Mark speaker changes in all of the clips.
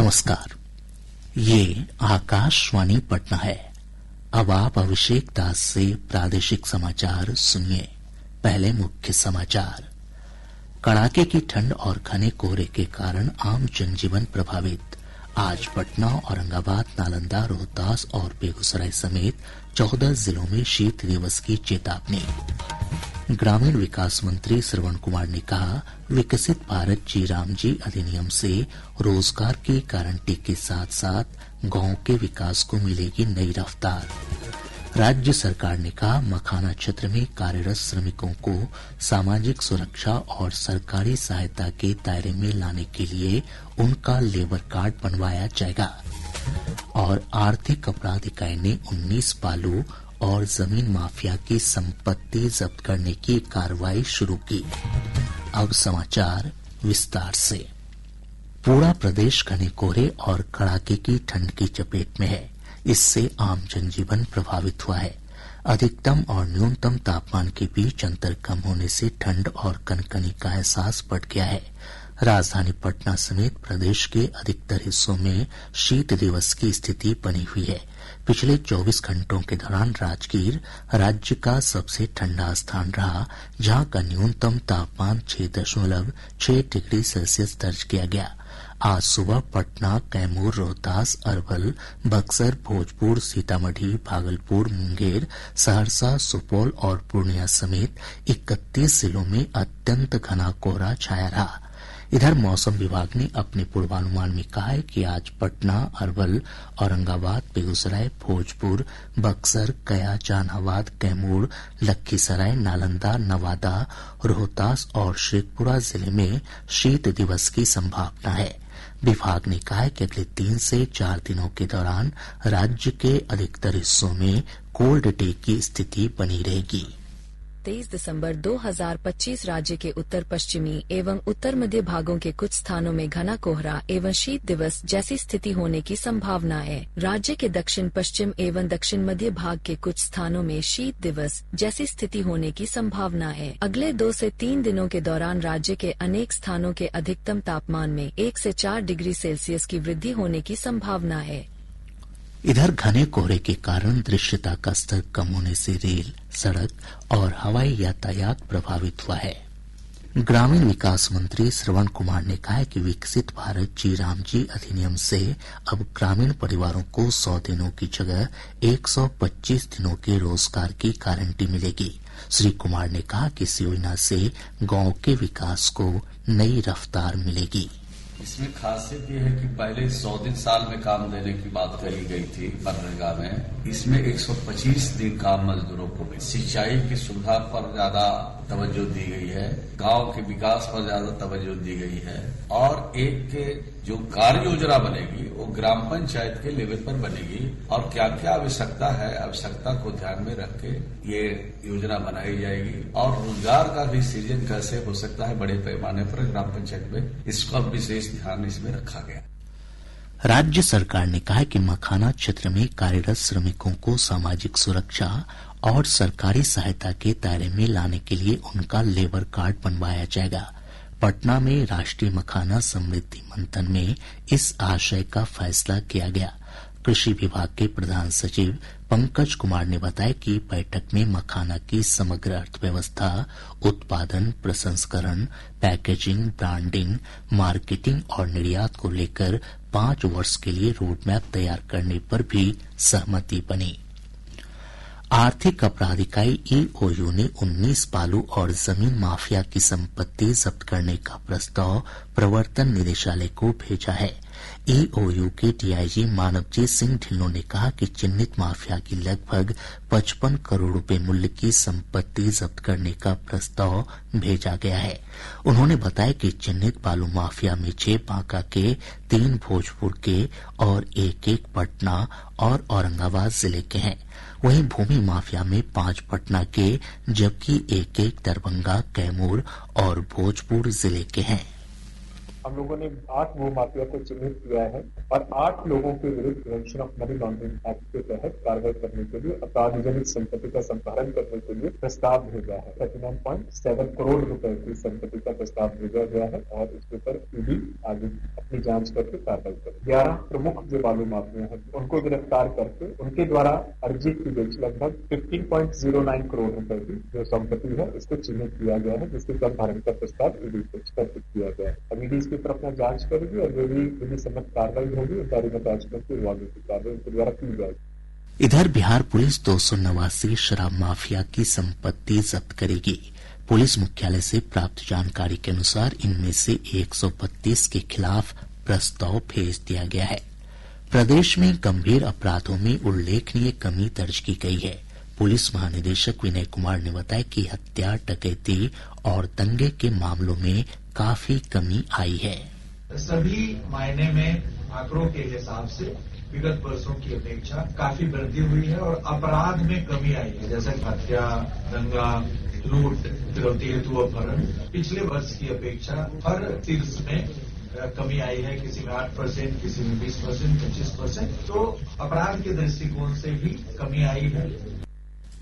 Speaker 1: नमस्कार। ये आकाशवाणी पटना है। अब आप अभिषेक दास से प्रादेशिक समाचार सुनिए। पहले मुख्य समाचार। कड़ाके की ठंड और घने कोहरे के कारण आम जनजीवन प्रभावित। आज पटना, औरंगाबाद, नालंदा, रोहतास और बेगूसराय समेत 14 जिलों में शीत दिवस की चेतावनी। ग्रामीण विकास मंत्री श्रवण कुमार ने कहा, विकसित भारत जी राम जी अधिनियम से रोजगार की गारंटी के साथ साथ गांव के विकास को मिलेगी नई रफ्तार। राज्य सरकार ने कहा, मखाना क्षेत्र में कार्यरत श्रमिकों को सामाजिक सुरक्षा और सरकारी सहायता के दायरे में लाने के लिए उनका लेबर कार्ड बनवाया जाएगा। और आर्थिक अपराध इकाई ने 19 बालू और जमीन माफिया की संपत्ति जब्त करने की कार्रवाई शुरू की। अब समाचार विस्तार से। पूरा प्रदेश घने कोहरे और कड़ाके की ठंड की चपेट में है। इससे आम जनजीवन प्रभावित हुआ है। अधिकतम और न्यूनतम तापमान के बीच अंतर कम होने से ठंड और कनकनी का एहसास बढ़ गया है। राजधानी पटना समेत प्रदेश के अधिकतर हिस्सों में शीत दिवस की स्थिति बनी हुई है। पिछले 24 घंटों के दौरान राजगीर राज्य का सबसे ठंडा स्थान रहा, जहां का न्यूनतम तापमान 6.6 डिग्री सेल्सियस दर्ज किया गया। आज सुबह पटना, कैमूर, रोहतास, अरवल, बक्सर, भोजपुर, सीतामढ़ी, भागलपुर, मुंगेर, सहरसा, सुपौल और पूर्णिया समेत 31 जिलों में अत्यंत घना कोहरा छाया रहा। इधर मौसम विभाग ने अपने पूर्वानुमान में कहा है कि आज पटना, अरवल, औरंगाबाद, बेगूसराय, भोजपुर, बक्सर, गया, जहानाबाद, कैमूर, लखीसराय, नालंदा, नवादा, रोहतास और शेखपुरा जिले में शीत दिवस की संभावना है। विभाग ने कहा है कि अगले 3 से 4 दिनों के दौरान राज्य के अधिकतर हिस्सों में कोल्ड डे की स्थिति बनी रहेगी।
Speaker 2: 23 दिसंबर 2025 राज्य के उत्तर पश्चिमी एवं उत्तर मध्य भागों के कुछ स्थानों में घना कोहरा एवं शीत दिवस जैसी स्थिति होने की संभावना है। राज्य के दक्षिण पश्चिम एवं दक्षिण मध्य भाग के कुछ स्थानों में शीत दिवस जैसी स्थिति होने की संभावना है। अगले 2 से 3 दिनों के दौरान राज्य के अनेक स्थानों के अधिकतम तापमान में 1 से 4 डिग्री सेल्सियस की वृद्धि होने की संभावना है।
Speaker 1: इधर घने कोहरे के कारण दृश्यता का स्तर कम होने से रेल, सड़क और हवाई यातायात प्रभावित हुआ है। ग्रामीण विकास मंत्री श्रवण कुमार ने कहा है कि विकसित भारत जी राम जी अधिनियम से अब ग्रामीण परिवारों को 100 दिनों की जगह 125 दिनों के रोजगार की गारंटी मिलेगी। श्री कुमार ने कहा कि इस योजना से गांव के विकास को नई रफ्तार मिलेगी।
Speaker 3: इसमें खासियत ये है कि पहले 100 दिन साल में काम देने की बात कही गई थी मनरेगा में। इसमें 125 दिन काम मजदूरों को सिंचाई की सुविधा पर ज्यादा तवज्जो दी गई है, गांव के विकास पर ज्यादा तवज्जो दी गई है और एक जो कार्य योजना बनेगी वो ग्राम पंचायत के लेवल पर बनेगी और क्या क्या आवश्यकता है, आवश्यकता को ध्यान में रख के ये योजना बनाई जाएगी। और रोजगार का भी सृजन कैसे हो सकता है बड़े पैमाने पर ग्राम पंचायत में, इसका विशेष ध्यान इसमें रखा गया।
Speaker 1: राज्य सरकार ने कहा है कि मखाना क्षेत्र में कार्यरत श्रमिकों को सामाजिक सुरक्षा और सरकारी सहायता के दायरे में लाने के लिए उनका लेबर कार्ड बनवाया जाएगा। पटना में राष्ट्रीय मखाना समृद्धि मंथन में इस आशय का फैसला किया गया। कृषि विभाग के प्रधान सचिव पंकज कुमार ने बताया कि बैठक में मखाना की समग्र अर्थव्यवस्था, उत्पादन, प्रसंस्करण, पैकेजिंग, ब्रांडिंग, मार्केटिंग और निर्यात को लेकर 5 वर्ष के लिए रोड मैप तैयार करने पर भी सहमति बनी। आर्थिक अपराध इकाई ईओयू ने 19 बालू और जमीन माफिया की संपत्ति जब्त करने का प्रस्ताव प्रवर्तन निदेशालय को भेजा है। ईओयू के डीआईजी मानवजीत सिंह ढिल्लों ने कहा कि चिन्हित माफिया की लगभग 55 करोड़ रुपए मूल्य की संपत्ति जब्त करने का प्रस्ताव भेजा गया है। उन्होंने बताया कि चिन्हित बालू माफिया में 6 बांका के, 3 भोजपुर के और 1 पटना और औरंगाबाद जिले के हैं। वहीं भूमि माफिया में 5 पटना के जबकि 1 दरभंगा, कैमूर और भोजपुर जिले के हैं।
Speaker 4: हम लोगों ने 8 भू माफिया को चिन्हित किया है और 8 लोगों के विरुद्ध prevention of money laundering act के तहत कार्रवाई करने के लिए अपराधजनित संपत्ति का संपादन करने के लिए प्रस्ताव भेजा है। 39.7 करोड़ रुपए की संपत्ति का प्रस्ताव भेजा गया है और इसके ऊपर ईडी आगे अपनी जांच करके कार्रवाई करे। 11 प्रमुख जो बालू माफिया हैं उनको गिरफ्तार करके उनके द्वारा अर्जित की गई लगभग 15.09 करोड़ रुपए की जो संपत्ति है इसको चिन्हित किया गया है, जिसके संधारण का प्रस्ताव ईडी को प्रस्तुत किया गया है। अब ईडी इसके ऊपर अपना जांच करेगी और जो भी विधि सम्मत कार्रवाई होगी उस बारे में जांच करके आगे की कार्रवाई उनके द्वारा की जाएगी।
Speaker 1: इधर बिहार पुलिस 289 शराब माफिया की संपत्ति जब्त करेगी। पुलिस मुख्यालय से प्राप्त जानकारी के अनुसार इनमें से 132 के खिलाफ प्रस्ताव भेज दिया गया है। प्रदेश में गंभीर अपराधों में उल्लेखनीय कमी दर्ज की गई है। पुलिस महानिदेशक विनय कुमार ने बताया कि हत्या, डकैती और दंगे के मामलों में काफी कमी आई है।
Speaker 5: सभी मायने में आंकड़ों के हिसाब से विगत वर्षों की अपेक्षा काफी वृद्धि हुई है और अपराध में कमी आई है, जैसे हत्या, दंगा, लूट, फिरौती हेतु अपहरण पिछले वर्ष की अपेक्षा हर शीर्ष में कमी आई है। किसी में 8%, किसी में 20%, 25%, तो अपराध के दृष्टिकोण से भी कमी आई है।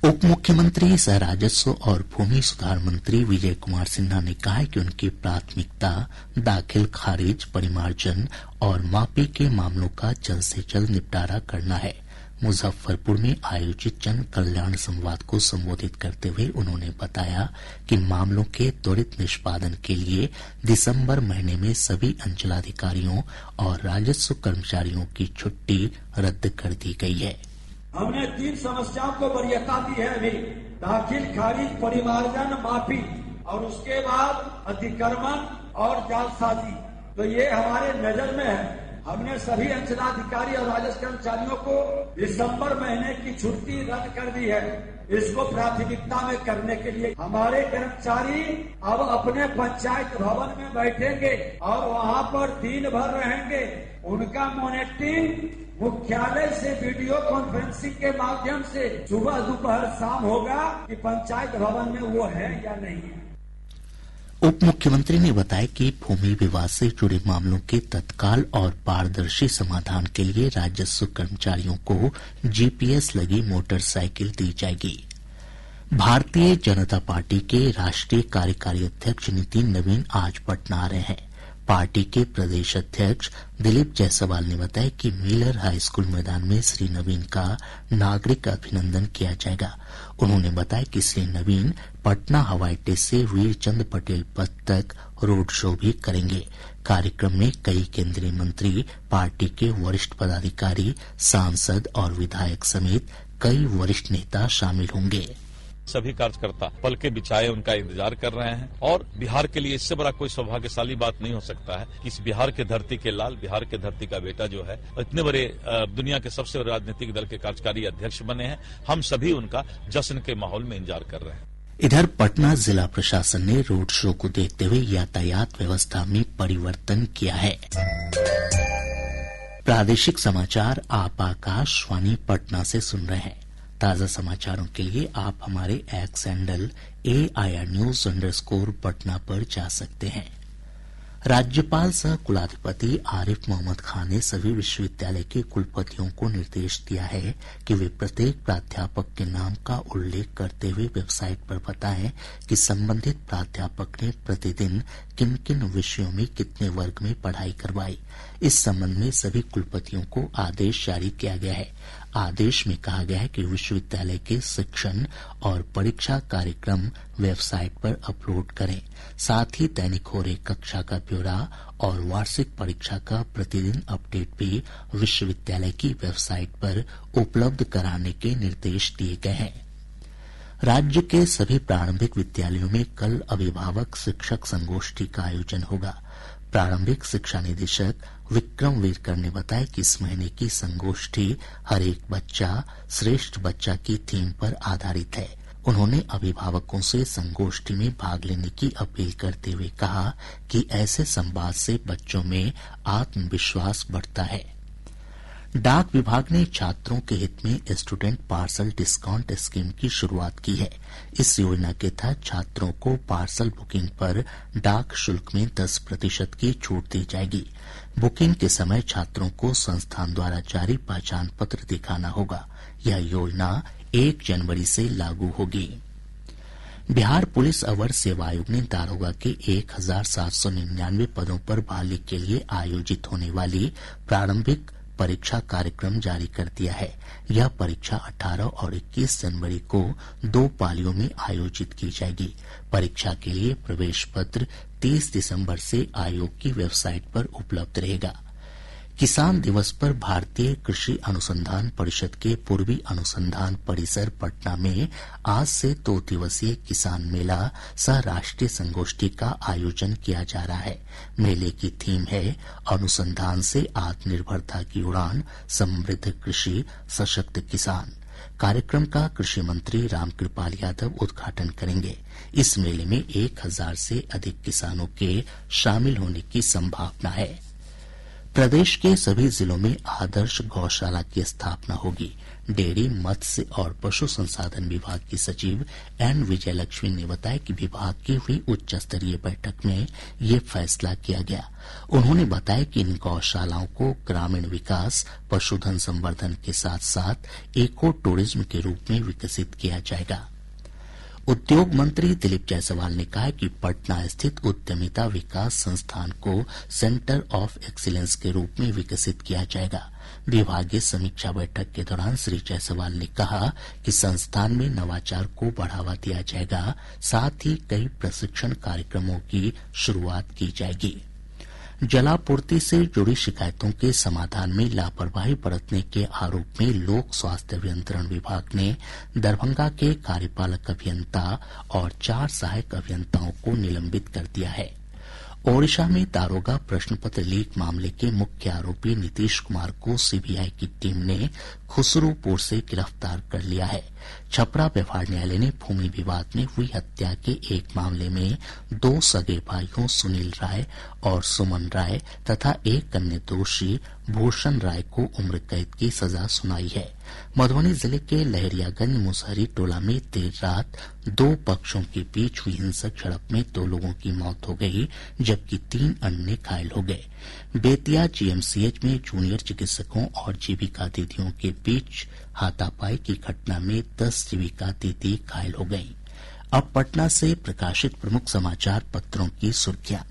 Speaker 1: उप मुख्यमंत्री सह राजस्व और भूमि सुधार मंत्री विजय कुमार सिन्हा ने कहा है कि उनकी प्राथमिकता दाखिल खारिज, परिमार्जन और मापी के मामलों का जल्द से जल्द निपटारा करना है। मुजफ्फरपुर में आयोजित जन कल्याण संवाद को संबोधित करते हुए उन्होंने बताया कि मामलों के त्वरित निष्पादन के लिए दिसंबर महीने में सभी अंचलाधिकारियों और राजस्व कर्मचारियों की छुट्टी रद्द कर दी गई है।
Speaker 6: हमने 3 समस्याओं को वरीयता दी है अभी, दाखिल खारिज, परिमार्जन, माफी और उसके बाद अतिक्रमण और जालसाजी। तो ये हमारे नजर में है। हमने सभी अंचलाधिकारी और राजस्व कर्मचारियों को दिसंबर महीने की छुट्टी रद्द कर दी है। इसको प्राथमिकता में करने के लिए हमारे कर्मचारी अब अपने पंचायत भवन में बैठेंगे और वहाँ पर दिन भर रहेंगे। उनका मॉनिटरिंग मुख्यालय से वीडियो कॉन्फ्रेंसिंग के माध्यम से सुबह, दोपहर, शाम होगा कि पंचायत भवन में वो है या नहीं है।
Speaker 1: उप मुख्यमंत्री ने बताया कि भूमि विवाद से जुड़े मामलों के तत्काल और पारदर्शी समाधान के लिए राजस्व कर्मचारियों को जीपीएस लगी मोटरसाइकिल दी जाएगी। भारतीय जनता पार्टी के राष्ट्रीय कार्यकारी अध्यक्ष नितिन नवीन आज पटना आ रहे हैं। पार्टी के प्रदेश अध्यक्ष दिलीप जायसवाल ने बताया कि मिलर हाई स्कूल मैदान में श्री नवीन का नागरिक अभिनंदन किया जाएगा। उन्होंने बताया कि श्री नवीन पटना हवाई अड्डे से वीरचंद पटेल पथ तक रोड शो भी करेंगे। कार्यक्रम में कई केंद्रीय मंत्री, पार्टी के वरिष्ठ पदाधिकारी, सांसद और विधायक समेत कई वरिष्ठ नेता शामिल होंगे।
Speaker 7: सभी कार्यकर्ता पल के बिछाए उनका इंतजार कर रहे हैं और बिहार के लिए इससे बड़ा कोई सौभाग्यशाली बात नहीं हो सकता है कि इस बिहार के धरती के लाल, बिहार के धरती का बेटा जो है इतने बड़े दुनिया के सबसे बड़े राजनीतिक दल के कार्यकारी अध्यक्ष बने हैं। हम सभी उनका जश्न के माहौल में इंतजार कर रहे हैं।
Speaker 1: इधर पटना जिला प्रशासन ने रोड शो को देखते हुए यातायात व्यवस्था में परिवर्तन किया है। प्रादेशिक समाचार आप आकाशवाणी पटना से सुन रहे हैं। ताजा समाचारों के लिए आप हमारे एक्स हैंडल AIR News _ पर जा सकते हैं। राज्यपाल सह कुलाधिपति आरिफ मोहम्मद खान ने सभी विश्वविद्यालय के कुलपतियों को निर्देश दिया है कि वे प्रत्येक प्राध्यापक के नाम का उल्लेख करते हुए वेबसाइट पर बताएं कि संबंधित प्राध्यापक ने प्रतिदिन किन किन विषयों में कितने वर्ग में पढ़ाई करवाई। इस संबंध में सभी कुलपतियों को आदेश जारी किया गया है। आदेश में कहा गया है कि विश्वविद्यालय के शिक्षण और परीक्षा कार्यक्रम वेबसाइट पर अपलोड करें। साथ ही दैनिक हो रही कक्षा का ब्यौरा और वार्षिक परीक्षा का प्रतिदिन अपडेट भी विश्वविद्यालय की वेबसाइट पर उपलब्ध कराने के निर्देश दिए गए हैं। राज्य के सभी प्रारंभिक विद्यालयों में कल अभिभावक शिक्षक संगोष्ठी का आयोजन होगा। प्रारंभिक शिक्षा निदेशक विक्रम वीरकर ने बताया कि इस महीने की संगोष्ठी हर एक बच्चा श्रेष्ठ बच्चा की थीम पर आधारित है। उन्होंने अभिभावकों से संगोष्ठी में भाग लेने की अपील करते हुए कहा कि ऐसे संवाद से बच्चों में आत्मविश्वास बढ़ता है। डाक विभाग ने छात्रों के हित में स्टूडेंट पार्सल डिस्काउंट स्कीम की शुरुआत की है। इस योजना के तहत छात्रों को पार्सल बुकिंग पर डाक शुल्क में 10% की छूट दी जाएगी। बुकिंग के समय छात्रों को संस्थान द्वारा जारी पहचान पत्र दिखाना होगा। यह योजना 1 जनवरी से लागू होगी। बिहार पुलिस अवर सेवा आयोग ने दारोगा के 1799 पदों पर बहाली के लिए आयोजित होने वाली प्रारंभिक परीक्षा कार्यक्रम जारी कर दिया है। यह परीक्षा 18 और 21 जनवरी को 2 पालियों में आयोजित की जाएगी। परीक्षा के लिए प्रवेश पत्र 30 दिसंबर से आयोग की वेबसाइट पर उपलब्ध रहेगा। किसान दिवस पर भारतीय कृषि अनुसंधान परिषद के पूर्वी अनुसंधान परिसर पटना में आज से 2 दिवसीय किसान मेला सह राष्ट्रीय संगोष्ठी का आयोजन किया जा रहा है। मेले की थीम है अनुसंधान से आत्मनिर्भरता की उड़ान, समृद्ध कृषि, सशक्त किसान। कार्यक्रम का कृषि मंत्री रामकृपाल यादव उद्घाटन करेंगे। इस मेले में 1000 से अधिक किसानों के शामिल होने की संभावना है। प्रदेश के सभी जिलों में आदर्श गौशाला की स्थापना होगी। डेयरी, मत्स्य और पशु संसाधन विभाग की सचिव एन विजयलक्ष्मी ने बताया कि विभाग की हुई उच्च स्तरीय बैठक में ये फैसला किया गया। उन्होंने बताया कि इन गौशालाओं को ग्रामीण विकास, पशुधन संवर्धन के साथ साथ इको टूरिज्म के रूप में विकसित किया जाएगा। उद्योग मंत्री दिलीप जायसवाल ने कहा कि पटना स्थित उद्यमिता विकास संस्थान को सेंटर ऑफ एक्सीलेंस के रूप में विकसित किया जाएगा। विभागीय समीक्षा बैठक के दौरान श्री जायसवाल ने कहा कि संस्थान में नवाचार को बढ़ावा दिया जाएगा, साथ ही कई प्रशिक्षण कार्यक्रमों की शुरुआत की जाएगी। जलापूर्ति से जुड़ी शिकायतों के समाधान में लापरवाही बरतने के आरोप में लोक स्वास्थ्य अभियंत्रण विभाग ने दरभंगा के कार्यपालक अभियंता और 4 सहायक अभियंताओं को निलंबित कर दिया है। ओडिशा में दारोगा प्रश्न पत्र लीक मामले के मुख्य आरोपी नीतीश कुमार को सीबीआई की टीम ने खुसरूपुर से गिरफ्तार कर लिया है। छपरा व्यवहार न्यायालय ने भूमि विवाद में हुई हत्या के एक मामले में 2 सगे भाइयों सुनील राय और सुमन राय तथा एक अन्य दोषी भूषण राय को उम्र कैद की सजा सुनाई है। मधुबनी जिले के लहरियागंज मुसहरी टोला में देर रात 2 पक्षों के बीच हुई हिंसक झड़प में 2 लोगों की मौत हो गई, जबकि 3 अन्य घायल हो गए। बेतिया जीएमसीएच में जूनियर चिकित्सकों और जीविका दीदियों के बीच हाथापाई की घटना में 10 जीविका दीदी घायल हो गयीं। अब पटना से प्रकाशित प्रमुख समाचार पत्रों की सुर्खियां।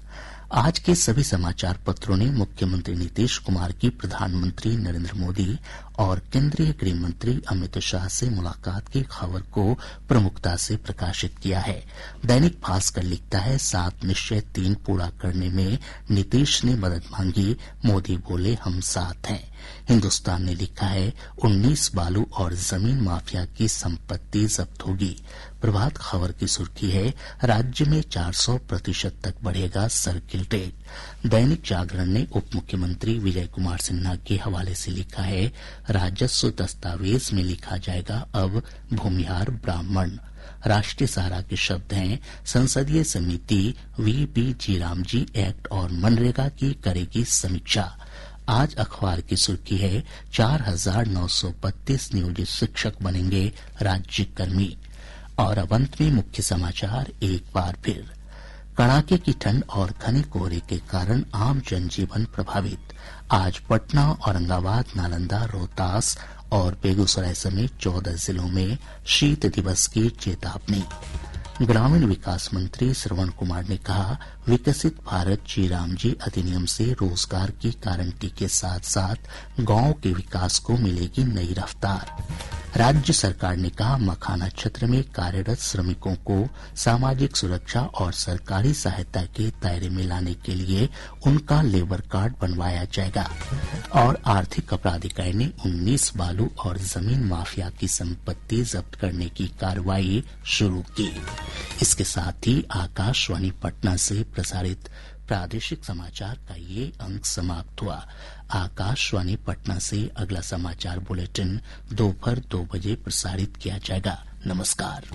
Speaker 1: आज के सभी समाचार पत्रों ने मुख्यमंत्री नीतीश कुमार की प्रधानमंत्री नरेंद्र मोदी और केंद्रीय गृह मंत्री अमित शाह से मुलाकात की खबर को प्रमुखता से प्रकाशित किया है। दैनिक भास्कर लिखता है 7 निश्चय 3 पूरा करने में नीतीश ने मदद मांगी, मोदी बोले हम साथ हैं। हिन्दुस्तान ने लिखा है 19 बालू और जमीन माफिया की संपत्ति जब्त होगी। प्रभात खबर की सुर्खी है राज्य में 400% तक बढ़ेगा सर्किल रेट। दैनिक जागरण ने उप मुख्यमंत्री विजय कुमार सिन्हा के हवाले से लिखा है राजस्व दस्तावेज में लिखा जाएगा अब भूमिहार ब्राह्मण। राष्ट्रीय सहारा के शब्द हैं संसदीय समिति वीबीजी रामजी एक्ट और मनरेगा की करेगी समीक्षा। आज अखबार की सुर्खी है 4932 नियोजित शिक्षक बनेंगे राज्यकर्मी। और अब अंत में मुख्य समाचार एक बार फिर। कड़ाके की ठंड और घने कोहरे के कारण आम जनजीवन प्रभावित। आज पटना, औरंगाबाद, नालंदा, रोहतास और बेगूसराय समेत 14 जिलों में शीत दिवस की चेतावनी। ग्रामीण विकास मंत्री श्रवण कुमार ने कहा विकसित भारत श्री रामजी अधिनियम से रोजगार की गारंटी के साथ साथ गांव के विकास को मिलेगी नई रफ्तार। राज्य सरकार ने कहा मखाना क्षेत्र में कार्यरत श्रमिकों को सामाजिक सुरक्षा और सरकारी सहायता के दायरे में लाने के लिए उनका लेबर कार्ड बनवाया जाएगा। और आर्थिक अपराध इकाई ने 19 बालू और जमीन माफिया की संपत्ति जब्त करने की कार्रवाई शुरू की। इसके साथ ही आकाशवाणी पटना से प्रसारित प्रादेशिक समाचार का ये अंक समाप्त हुआ। आकाशवाणी पटना से अगला समाचार बुलेटिन दोपहर 2 बजे प्रसारित किया जाएगा। नमस्कार।